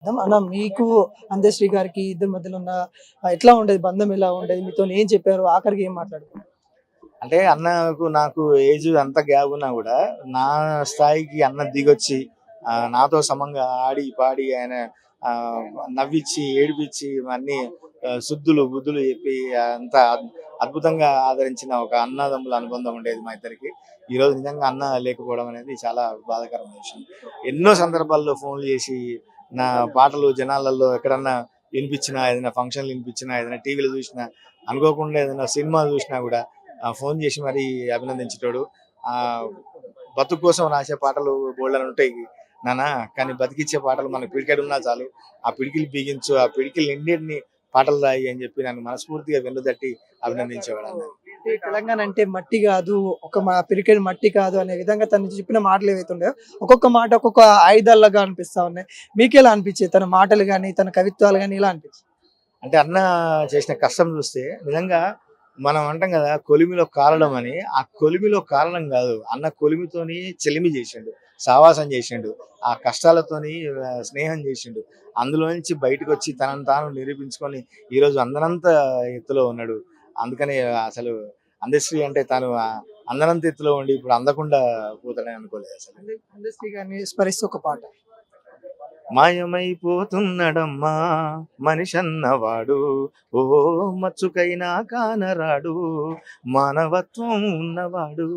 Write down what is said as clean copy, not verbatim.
అన్న మీకు అందశ్రీ గారికి ఇద్దరి మధ్యలో ఉన్న ఎట్లా ఉండేది బంధం ఎలా ఉండేది మీతో ఏం చెప్పారు ఆఖరికి ఏం మాట్లాడుకున్నారు? అంటే అన్నకు నాకు ఏజ్ అంత గ్యాప్ ఉన్నా కూడా నా స్థాయికి అన్న దిగొచ్చి నాతో సమంగా ఆడి పాడి ఆయన ఆ, నవ్విచ్చి ఏడిపించి అన్ని శుద్ధులు బుద్ధులు చెప్పి అంత అద్భుతంగా ఆదరించిన ఒక అన్నదమ్ముల అనుబంధం ఉండేది మా ఇద్దరికి. ఈ రోజు నిజంగా అన్న లేకపోవడం అనేది చాలా బాధాకరమైన విషయం. ఎన్నో సందర్భాల్లో ఫోన్లు చేసి నా పాటలు జనాలలో ఎక్కడన్నా వినిపించినా, ఏదైనా ఫంక్షన్లు వినిపించినా, ఏదైనా టీవీలో చూసినా, అనుకోకుండా ఏదైనా సినిమా చూసినా కూడా ఫోన్ చేసి మరీ అభినందించేటోడు. ఆ బతుకు కోసం రాసే పాటలు బోల్డని ఉంటాయి నాన్న, కానీ బతికిచ్చే పాటలు మనకు పిడికెడు ఉన్నా చాలు, ఆ పిడికిలు బిగించు, ఆ పిడికిలు నిండిని పాటలు రాయి అని చెప్పి నన్ను మనస్ఫూర్తిగా వెన్నుదట్టి అభినందించేవాడు అన్న. అంటే తెలంగాణ అంటే మట్టి కాదు, ఒక మా పిరికెడు మట్టి కాదు అనే విధంగా తను చెప్పిన మాటలు ఏవైతే ఉన్నాయో ఒక్కొక్క మాట ఒక్కొక్క ఆయుధాలుగా అనిపిస్తా ఉన్నాయి. మీకెలా అనిపించేది తన మాటలు కానీ తన కవిత్వాలు కానీ ఎలా అనిపించింది? అంటే అన్న చేసిన కష్టం చూస్తే నిజంగా మనం అంటాం కదా కొలిమిలో కాలడం అని, ఆ కొలిమిలో కారణం కాదు, అన్న కొలిమితోని చెలిమి చేసిండు, సావాసం చేసిండు, ఆ కష్టాలతోని స్నేహం చేసిండు. అందులో నుంచి బయటకు వచ్చి తనను తాను నిరూపించుకొని ఈరోజు అందనంత ఎత్తులో ఉన్నాడు. అందుకని అసలు అందశ్రీ అంటే తాను అందనంత ఎత్తులో ఉండి ఇప్పుడు అందకుండా పోతాడని అనుకోలేదు అసలు. అందశ్రీ గారిని స్మరిస్తూ ఒక పాట. మాయమైపోతున్నడమ్మా మనిషన్నవాడు, ఓ మచ్చుకైనా కానరాడు, మానవత్వం ఉన్నవాడు.